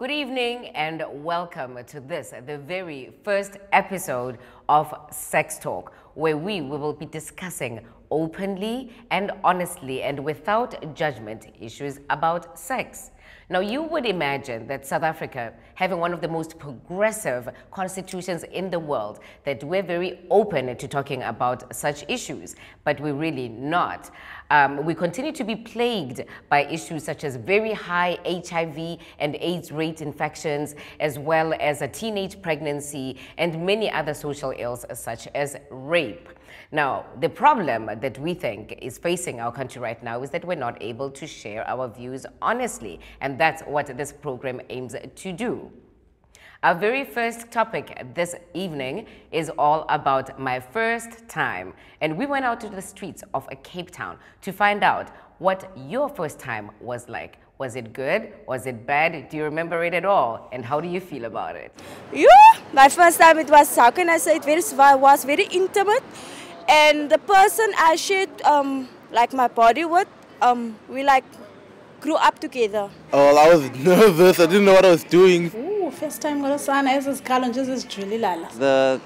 Good evening and welcome to this, the very first episode of Sex Talk, where we will be discussing openly and honestly and without judgment issues about sex. Now, you would imagine that South Africa, having one of the most progressive constitutions in the world, that we're very open to talking about such issues, but we're really not. We continue to be plagued by issues such as very high HIV and AIDS rate infections, as well as a teenage pregnancy and many other social ills such as rape. Now, the problem that we think is facing our country right now is that we're not able to share our views honestly, and that's what this program aims to do. Our very first topic this evening is all about my first time, and we went out to the streets of Cape Town to find out what your first time was like. Was it good? Was it bad? Do you remember it at all? And how do you feel about it? Yeah, my first time it was, how can I say it, was very intimate. And the person I shared like my body with, we like grew up together. Oh, I was nervous. I didn't know what I was doing. Ooh, first time got a son as a challenges is really lala. The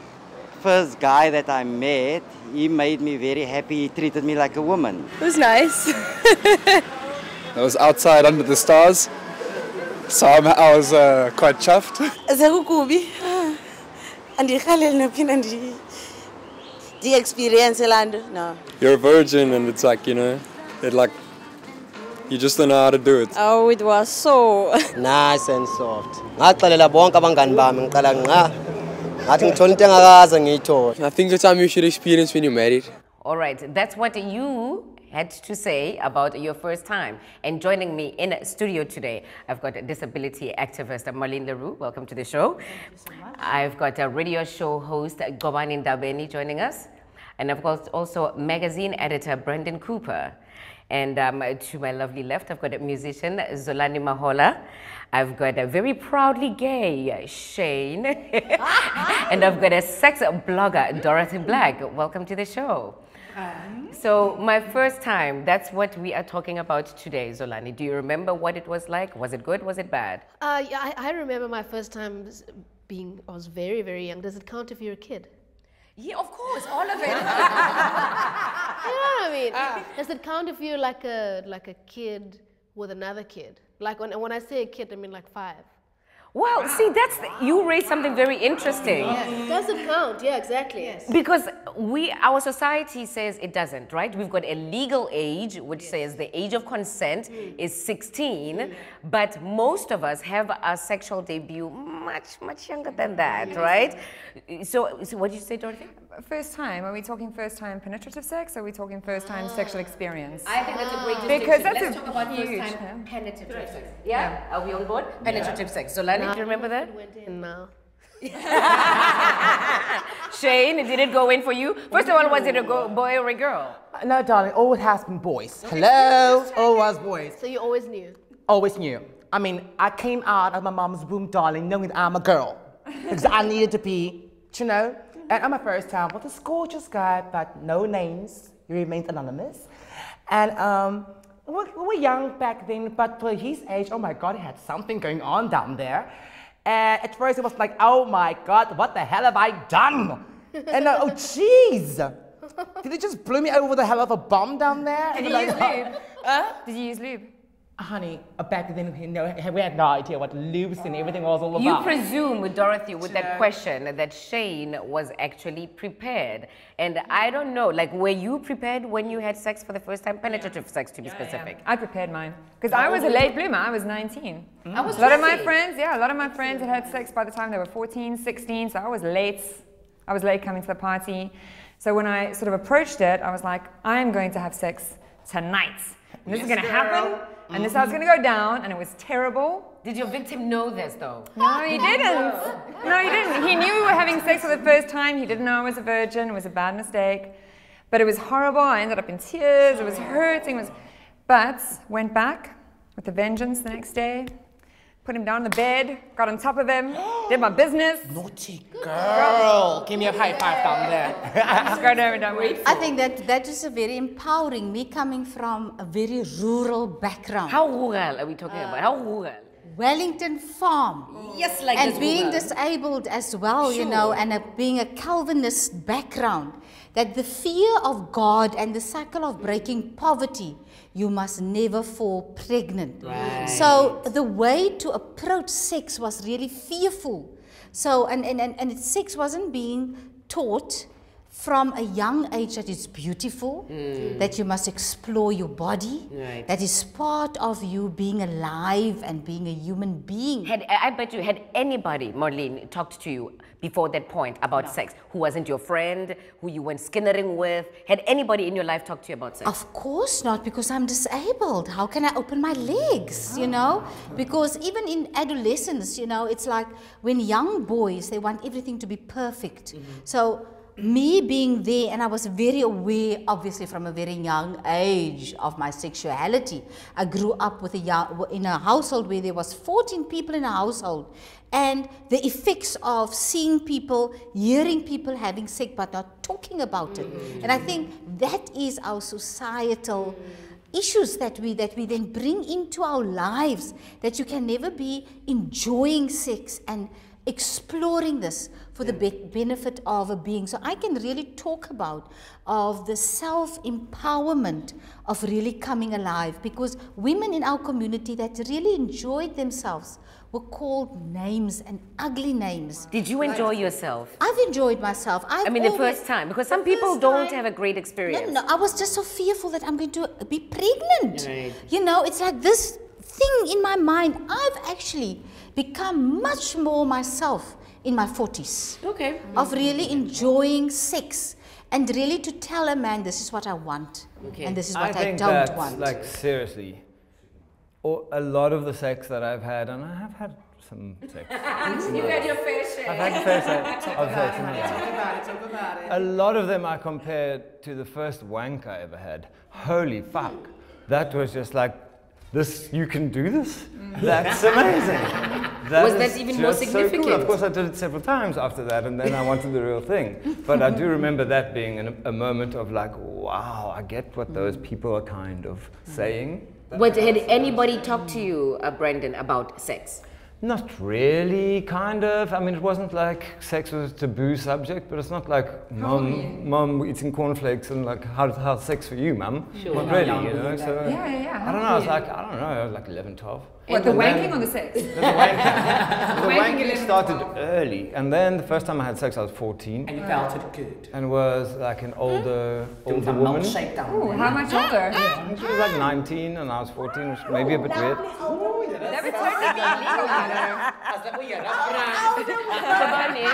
first guy that I met, he made me very happy. He treated me like a woman. It was nice. I was outside under the stars, so I was quite chuffed. The experience, no. You're a virgin, and it's like, you know, you just don't know how to do it. Oh, it was so Nice and soft. I think the time you should experience when you're married. All right, that's what you had to say about your first time. And joining me in studio today, I've got disability activist Marlene Leroux. Welcome to the show. Thank you so much. I've got a radio show host Gomani joining us. And I've got also magazine editor Brendan Cooper. And to my lovely left, I've got a musician Zolani Mahola. I've got a very proudly gay Shane. And I've got a sex blogger Dorothy Black. Welcome to the show. So my first time, that's what we are talking about today, Zolani. Do you remember what it was like? Was it good? Was it bad? Yeah, I remember my first time I was very, very young. Does it count if you're a kid? Yeah, of course, all of it. You know what I mean? Does it count if you're like a kid with another kid? Like when I say a kid, I mean like 5. Well, see, you raised something very interesting. Yeah. Does it count? Yeah, exactly. Yes. Because our society says it doesn't, right? We've got a legal age, which says the age of consent is 16, but most of us have our sexual debut much younger than that, right? So what did you say, Dorothy? First time, are we talking first time penetrative sex or are we talking first time sexual experience? I think that's a great distinction. Because that's Let's talk about first time penetrative sex. Yeah? Are we on board? Penetrative sex. Zolani, do you remember that? It went in now. Shane, did it go in for you? First of all, was it a boy or a girl? No, darling, always has been boys. Hello? Always boys. So you always knew? Always knew. I mean, I came out of my mom's womb, darling, knowing that I'm a girl. Because I needed to be, you know. And on my first time with this gorgeous guy, but no names. He remains anonymous. And we were young back then, but for his age, oh my God, he had something going on down there. And at first it was like, oh my God, what the hell have I done? And oh jeez, did it just blow me over the hell of a bomb down there? Did you use lube? Did you use lube? Honey, back then, you know, we had no idea what lubes and everything was all about. You presume, Dorothy, with that question, that Shane was actually prepared. And I don't know, like, were you prepared when you had sex for the first time? Penetrative sex, to be specific. I prepared mine. Because I was a late bloomer. I was 19. I was a lot of my friends had sex by the time they were 14, 16, so I was late. I was late coming to the party. So when I sort of approached it, I was like, I am going to have sex tonight. And this is going to happen. And this is how it's going to go down, and it was terrible. Did your victim know this, though? No, he didn't. No, he didn't. He knew we were having sex for the first time. He didn't know I was a virgin. It was a bad mistake. But it was horrible. I ended up in tears. It was hurting. But went back with a vengeance the next day. Put him down on the bed, got on top of him, did my business. Naughty girl. Give me a high five down there. Just got over and done with. I think that is a very empowering. Me coming from a very rural background. How rural are we talking about? How rural? Wellington Farm. Yes, like and this being woman. disabled as well, you know, and being a Calvinist background, that the fear of God and the cycle of breaking poverty, you must never fall pregnant. Right. So the way to approach sex was really fearful. So, and sex wasn't being taught from a young age that it's beautiful, that you must explore your body, that is part of you being alive and being a human being. I bet you, had anybody, Marlene, talked to you before that point about sex, who wasn't your friend, who you went skinnering with, had anybody in your life talked to you about sex? Of course not, because I'm disabled. How can I open my legs, you know? Because even in adolescence, you know, it's like when young boys, they want everything to be perfect. So me being there, and I was very aware, obviously from a very young age, of my sexuality. I grew up with in a household where there was 14 people in a household, and the effects of seeing people, hearing people having sex but not talking about it. And I think that is our societal issues that we then bring into our lives, that you can never be enjoying sex and exploring this for the benefit of a being. So I can really talk about of the self-empowerment of really coming alive, because women in our community that really enjoyed themselves were called names and ugly names. Did you enjoy yourself? I've enjoyed myself. I mean, the first time, because some people don't have a great experience. No, I was just so fearful that I'm going to be pregnant. Right. You know, it's like this thing in my mind. I've actually become much more myself in my 40s. Okay. Of really enjoying sex and really to tell a man, this is what I want, and this is what I don't want. Like, seriously, a lot of the sex that I've had, and I have had some sex. You've had your fair share. I've had a fair share of sex in my life. Talk about it. A lot of them are compared to the first wank I ever had. Holy fuck. That was just like, this, you can do this? That's amazing. Was that even more significant? So cool. Of course, I did it several times after that, and then I wanted the real thing. But I do remember that being a moment of like, wow, I get what those people are kind of saying. But had anybody talked to you, Brendan, about sex? Not really, kind of. I mean, it wasn't like sex was a taboo subject, but it's not like mom eating cornflakes and like, how's sex for you, mum? Sure. Not really, you know. So Yeah. I don't know. I was like 11, 12. What, the wanking or the sex? The wanking started early, and then the first time I had sex, I was 14. And you felt it good. And was like an older woman. Ooh, how much older? She was like 19, and I was 14, which may be a bit weird. That would totally be illegal. Tabani,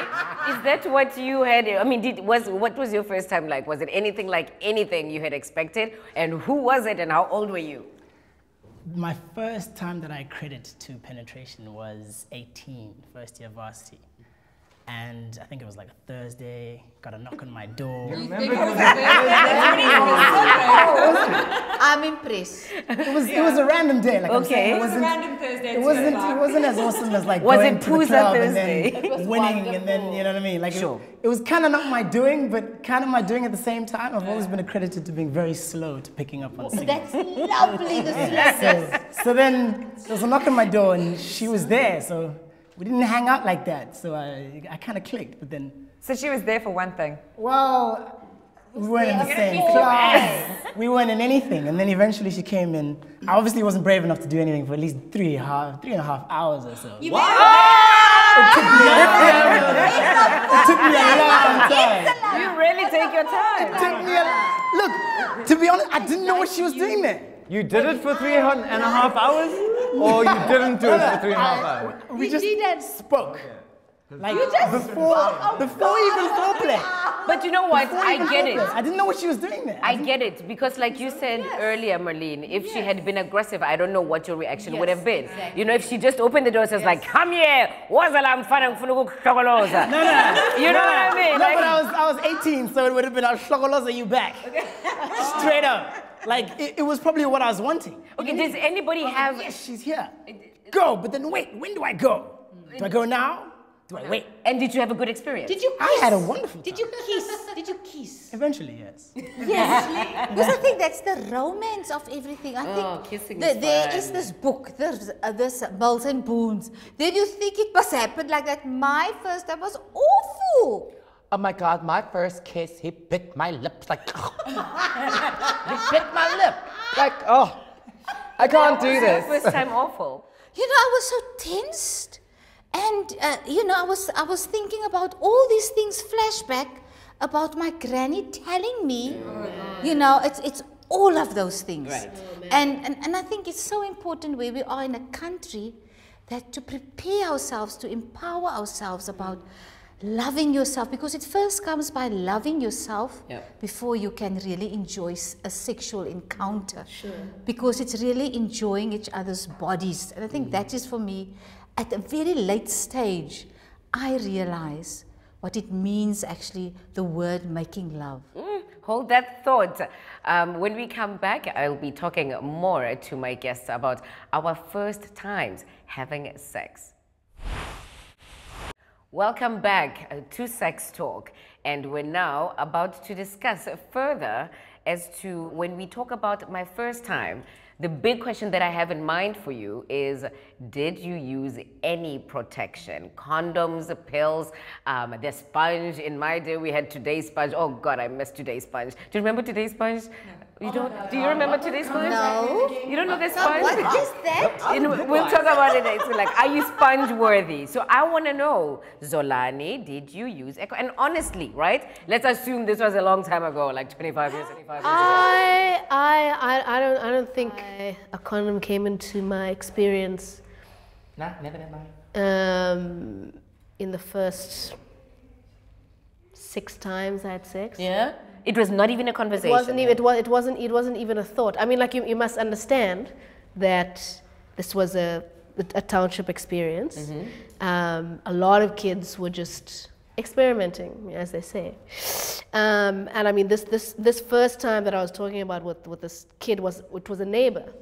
is that what you had? I mean, what was your first time like? Was it anything like anything you had expected? And who was it, and how old were you? My first time that I credit to penetration was 18, first year varsity. And I think it was like a Thursday, got a knock on my door. You remember? I'm impressed. It was a random day. Like I'm saying, it was a random Thursday. It wasn't as awesome as like Was going it to the Puza club Thursday? and then winning and then, you know what I mean? Like Sure. it was kind of not my doing, but kind of my doing at the same time. I've always been accredited to being very slow to picking up on signals. That's lovely, the slowness. So then there was a knock on my door and she was there. So we didn't hang out like that. So I kind of clicked, but then. So she was there for one thing. Well, we weren't in the same class. We weren't in anything. And then eventually she came in. I obviously wasn't brave enough to do anything for at least 3.5 hours or so. It took me a long time. You really take your time. It took me Look, to be honest, I didn't know what she was doing there. You did it for 3.5 hours? Or you didn't do it for 3.5 hours? We just spoke. Like before even foreplay. But you know what? I get it. I didn't know what she was doing there. I get it, because like you said earlier, Marlene, if she had been aggressive, I don't know what your reaction would have been. Exactly. You know, if she just opened the door and says like, come here, wazalam fanang funugu Kgomotso. No. You know what I mean? No, Like, but I was 18, so it would have been, I'll Kgomotso you back. Straight up. Like, it was probably what I was wanting. okay, does anybody have... Yes, she's here. Go, but then wait, when do I go? Do I go now? Do I wait? And did you have a good experience? Did you kiss? I had a wonderful time. Did you kiss? Did you kiss? Eventually, yes. Yes. Because I think that's the romance of everything. I think kissing there is is this book, there's this Bulls and Boons. Did you think it must happen like that? My first time was awful. Oh my God, my first kiss, he bit my lips like, he bit my lip. Like, oh, I can't do this. First time awful. You know, I was so tensed. And, you know, I was thinking about all these things, flashback, about my granny telling me, you know, it's all of those things. Right. And I think it's so important where we are in a country that to prepare ourselves, to empower ourselves about loving yourself, because it first comes by loving yourself before you can really enjoy a sexual encounter. Sure. Because it's really enjoying each other's bodies. And I think that is for me, at a very late stage, I realize what it means actually, the word making love. Hold that thought. When we come back, I'll be talking more to my guests about our first times having sex. Welcome back to Sex Talk, and we're now about to discuss further as to when we talk about my first time. The big question that I have in mind for you is, did you use any protection? Condoms, pills, the sponge. In my day, we had Today's Sponge. Oh God, I miss Today's Sponge. Do you remember Today's Sponge? You don't? Do you remember Today's Sponge? No. You don't know the sponge? What is that? We'll talk about it. It's like, are you sponge worthy? So I want to know, Zolani, did you use Echo? And honestly, right? Let's assume this was a long time ago, like 25 years ago. I don't think a condom came into my experience. Nah, never mind. In the first 6 times I had sex. Yeah. It was not even a conversation. It wasn't even a thought. I mean, like you must understand that this was a township experience. A lot of kids were just experimenting, as they say. And I mean, this first time that I was talking about with this kid was a neighbor,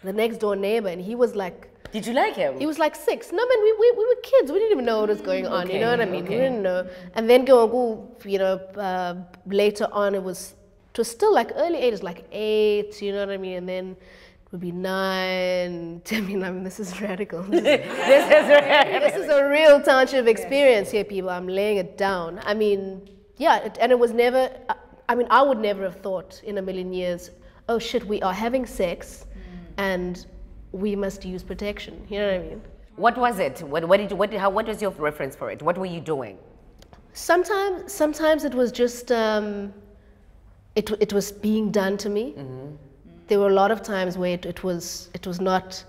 the next door neighbor, and he was like. Did you like him? He was like 6. No, man, we were kids. We didn't even know what was going on. You know what I mean? We didn't know. And then you know, later on, it was still like early 80s, like 8. You know what I mean? And then it would be 9. 10. I mean, this is radical. This is a real township experience here, people. I'm laying it down. I mean, yeah, and it was never. I mean, I would never have thought in a million years, oh shit, we are having sex, and we must use protection. You know what I mean? What was it? What was your reference for it? What were you doing? Sometimes it was just it was being done to me. There were a lot of times where it was not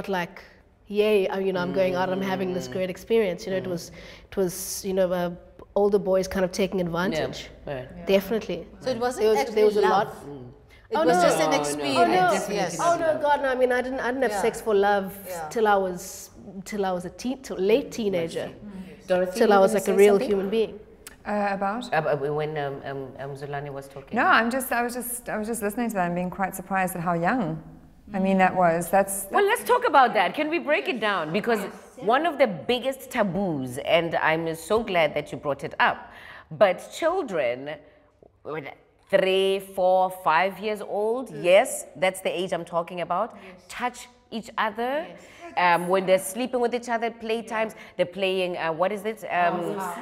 like, yay, you know, I'm going out, I'm having this great experience. You know, it was you know, older boys kind of taking advantage. Definitely. So it wasn't there was a lot. It was just an experience. Yes. Oh no, God, no. I mean, I didn't have sex for love till I was a late teenager. Dorothy, till I was like a real human being. About? When Zolani was talking. No, I was just listening to that and being quite surprised at how young. I mean, that's. Well, let's talk about that. Can we break it down? Because one of the biggest taboos, and I'm so glad that you brought it up, but children. 3, 4, 5 years old, yes, that's the age I'm talking about. Touch each other. When they're sleeping with each other, playtimes, they're playing, what is it?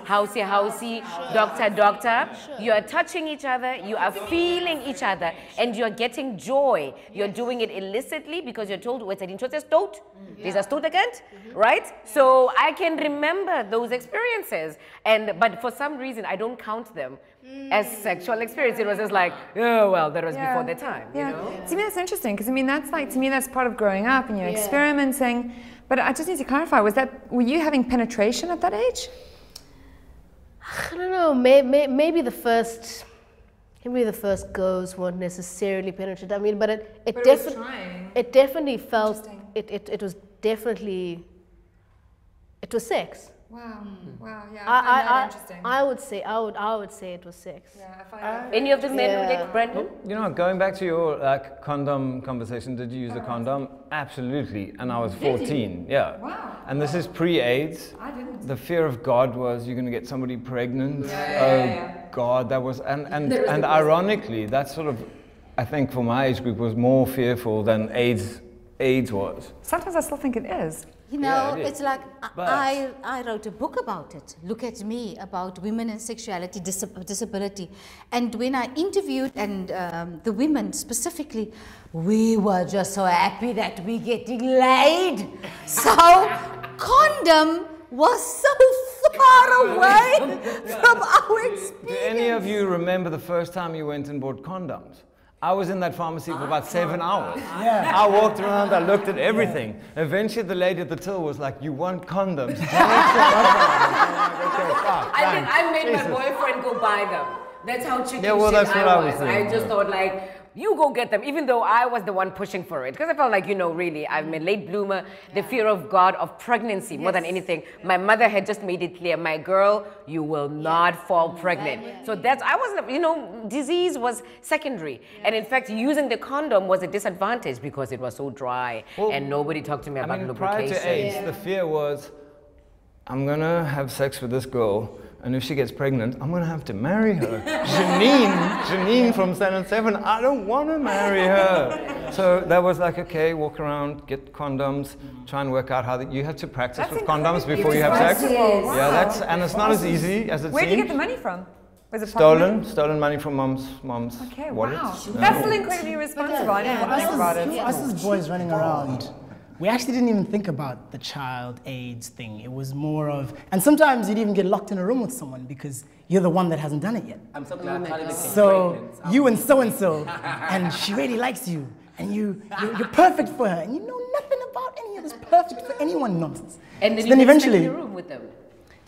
Housey, doctor. You are touching each other, you are feeling each other, and you're getting joy. You're doing it illicitly because you're told, there's a stoat again, right? So I can remember those experiences, but for some reason, I don't count them as sexual experience. It was just like, oh, well, that was before their time, you know? To me, that's interesting, because I mean, to me, that's part of growing up, and you're experimenting. But I just need to clarify, were you having penetration at that age? I don't know, maybe the first goes weren't necessarily penetrative. I mean, but it definitely felt, it was sex. Wow. Wow. Yeah. I find that interesting. I would say it was sex. Yeah. I find that any of the men, Dick, Brendan? You know, going back to your condom conversation, did you use a condom? Absolutely. And I was 14. Yeah. Wow. And this is pre-AIDS. I didn't. The fear of God was you're going to get somebody pregnant. God, that was and ironically, that sort of, I think for my age group was more fearful than AIDS was. Sometimes I still think it is. You know, it it's like I wrote a book about it. Look at me, about women and sexuality, disability. And when I interviewed and the women specifically, we were just so happy that we're getting laid. So condom was so far away from our experience. Do any of you remember the first time you went and bought condoms? I was in that pharmacy for about 7 hours. Yeah. I walked around, I looked at everything. Eventually the lady at the till was like, you want condoms? I made my boyfriend go buy them. That's how chicken shit that's what I was I saying. just thought like, you go get them, even though I was the one pushing for it. Because I felt like, you know, really, I'm a late bloomer, the fear of God, of pregnancy, more than anything. My mother had just made it clear, my girl, you will not fall pregnant. So that's, I wasn't, you know, disease was secondary. And in fact, using the condom was a disadvantage because it was so dry and nobody talked to me about lubrication. Prior to AIDS, the fear was, I'm gonna have sex with this girl, and if she gets pregnant, I'm gonna have to marry her. Janine from Standard 7, I don't wanna marry her. So that was like, okay, walk around, get condoms, try and work out how you have to practice with condoms before you have sex. Yeah, and it's not as easy as it seems. Where did you get the money from? Was it stolen money from mom's okay, wallet. Wow. That's still incredibly responsible. I didn't think about it. Us as boys running around, we actually didn't even think about the child AIDS thing. It was more of, and sometimes you'd even get locked in a room with someone because you're the one that hasn't done it yet. I'm so glad Charlie became So pregnant. you and so-and-so, and she really likes you, and you're perfect for her, and you know nothing about any of this perfect for anyone nonsense. And then eventually, in the room with them.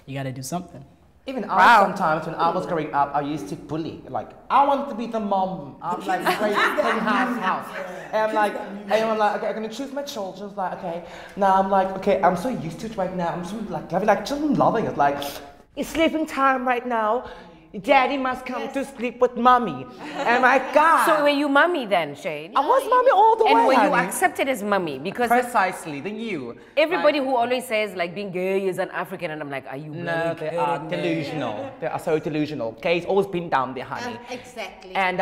You gotta do something. Even I, sometimes when I was growing up, I used to bully. Like, I want to be the mom. I'm like, great penthouse house. And I'm like, okay, I'm gonna choose my children. Like, okay. Now I'm like, okay, I'm so used to it right now. I'm so like children loving it. Like, it's sleeping time right now. Daddy must come to sleep with mommy. And my God. So were you mommy then, Shane? I was mommy all the way. And were you honey. accepted as mommy? Because precisely, then you. Everybody who always says like being gay is an African, and I'm like, are you? No, they are delusional. They are so delusional. Okay, it's always been down there, honey. Exactly. And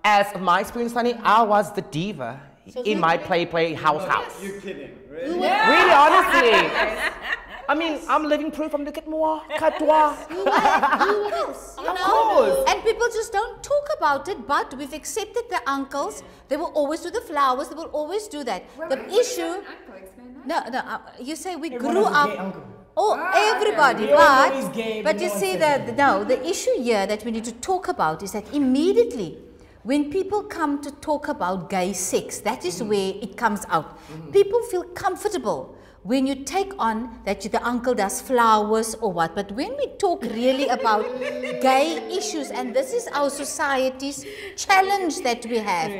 as my experience, honey, I was the diva in my play house. You're kidding, really? Really, honestly. I mean, I'm living proof. I'm looking at moi, catois. You know? And people just don't talk about it, but we've accepted the uncles. They will always do the flowers. They will always do that. Well, the issue... No, you say we grew up... Oh, everybody, but you see that, no, the issue here that we need to talk about is that immediately when people come to talk about gay sex, that is where it comes out. People feel comfortable when you take on that the uncle does flowers or what, but when we talk really about gay issues, and this is our society's challenge that we have,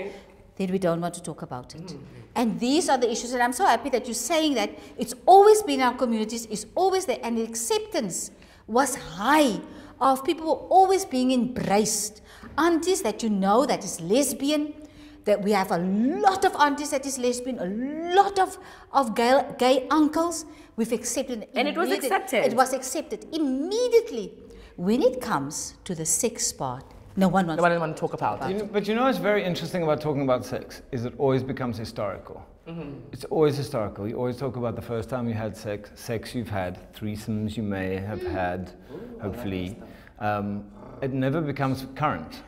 then we don't want to talk about it. And these are the issues, and I'm so happy that you're saying that it's always been in our communities, it's always there, and the acceptance was high of people always being embraced. Aunties that you know that is lesbian, that we have a lot of aunties that is lesbian, a lot of gay uncles. We've accepted. And it was accepted. It was accepted immediately. When it comes to the sex part, no one wants to talk about it. But you know what's very interesting about talking about sex is it always becomes historical. It's always historical. You always talk about the first time you had sex you've had, threesomes you may have had, hopefully. It never becomes current.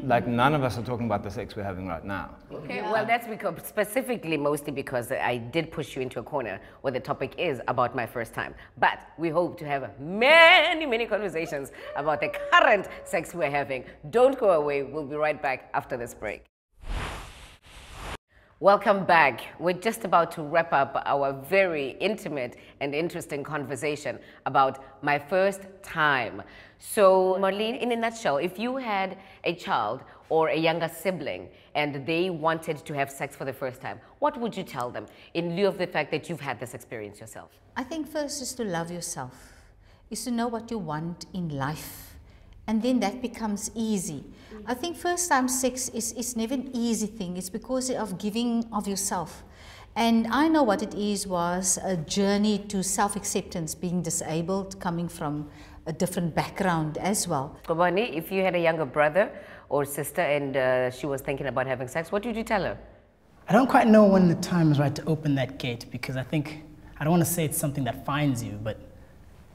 Like none of us are talking about the sex we're having right now. Okay, well that's because specifically mostly because I did push you into a corner where the topic is about my first time. But we hope to have many conversations about the current sex we're having. Don't go away. We'll be right back after this break. Welcome back. We're just about to wrap up our very intimate and interesting conversation about my first time. So, Marlene, in a nutshell, if you had a child or a younger sibling and they wanted to have sex for the first time, what would you tell them in lieu of the fact that you've had this experience yourself? I think first is to love yourself. is to know what you want in life. And then that becomes easy. I think first time sex is never an easy thing. It's because of giving of yourself. And I know what it was a journey to self-acceptance, being disabled, coming from a different background as well. Kgomotso, if you had a younger brother or sister and she was thinking about having sex, what would you tell her? I don't quite know when the time is right to open that gate, because I don't want to say it's something that finds you, but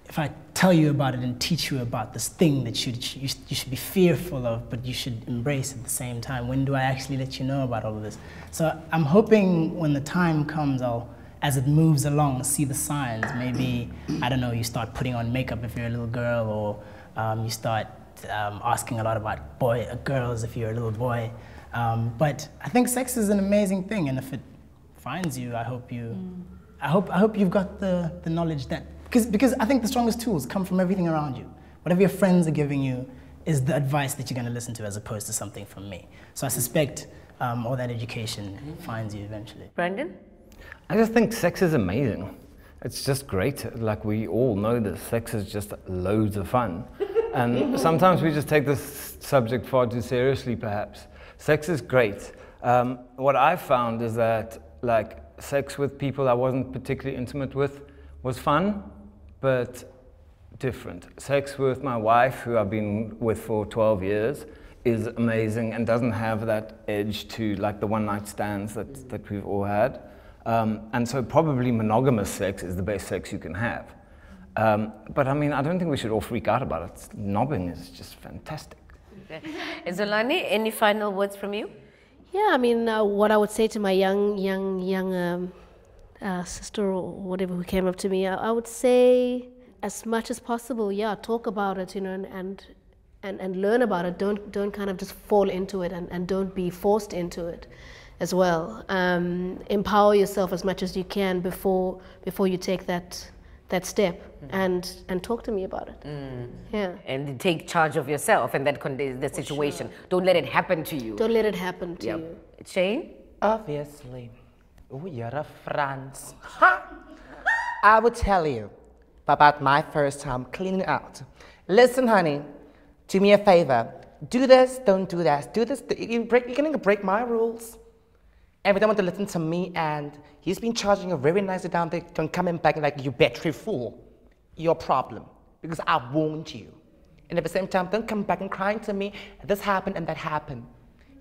if I tell you about it and teach you about this thing that you should be fearful of, but you should embrace at the same time, when do I actually let you know about all of this? So I'm hoping when the time comes, as it moves along, see the signs. Maybe, I don't know, you start putting on makeup if you're a little girl, or you start asking a lot about girls if you're a little boy. But I think sex is an amazing thing, and if it finds you, I hope you've got the knowledge that, because I think the strongest tools come from everything around you. Whatever your friends are giving you is the advice that you're going to listen to, as opposed to something from me. So I suspect all that education finds you eventually. Brandon? I just think sex is amazing. It's just great. Like, we all know this. Sex is just loads of fun. And sometimes we just take this subject far too seriously, perhaps. Sex is great. What I've found is that, like, sex with people I wasn't particularly intimate with was fun, but different. Sex with my wife, who I've been with for 12 years, is amazing and doesn't have that edge to, like, the one-night stands that we've all had. And so probably monogamous sex is the best sex you can have. But I mean, I don't think we should all freak out about it. Knobbing is just fantastic. Zolani, any final words from you? Yeah, I mean, what I would say to my young sister or whatever who came up to me, I would say, as much as possible, yeah, talk about it, you know, and learn about it. Don't kind of just fall into it, and don't be forced into it as well. Empower yourself as much as you can before you take that step, and talk to me about it. Yeah. And take charge of yourself and the situation. Sure. Don't let it happen to you. Don't let it happen to you. Shane? Obviously. Oh, you're a France. Ha! I will tell you about my first time cleaning out. Listen, honey, do me a favor. Do this, don't do that. Do this, you're going to break my rules. And we don't want to listen to me, and he's been charging you very nicely down there, don't coming back and like, you battery fool. Your problem, because I warned you. And at the same time, don't come back and crying to me, this happened and that happened.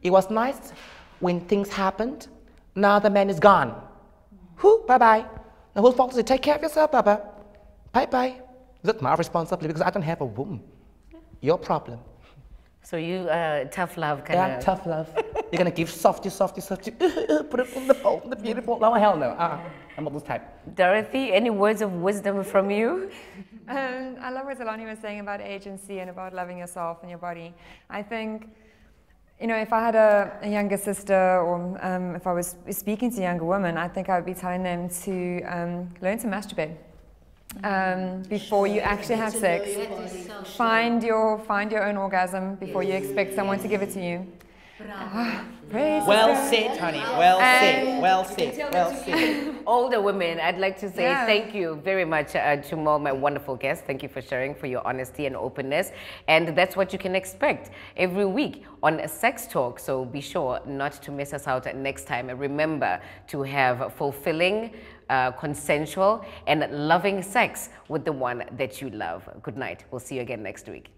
It was nice when things happened. Now the man is gone. Whoo, bye-bye. Now who's fault is it? Take care of yourself, Baba. Bye-bye. That's my responsibility, because I don't have a womb. Your problem. So you, tough love kind of... Yeah, tough love. You're going to give softy, put it in the bowl, the beautiful... No, hell no. I'm not this type. Dorothy, any words of wisdom from you? I love what Zolani was saying about agency and about loving yourself and your body. I think, you know, if I had a younger sister, or if I was speaking to younger women, I think I would be telling them to learn to masturbate. Before you actually have sex, find your own orgasm before you expect someone to give it to you. Well said, honey. Well said. Well said. Well said. All the women, I'd like to say thank you very much to all my wonderful guests. Thank you for sharing, for your honesty and openness. And that's what you can expect every week on Sex Talk. So be sure not to miss us out next time. And remember to have fulfilling, consensual, and loving sex with the one that you love. Good night. We'll see you again next week.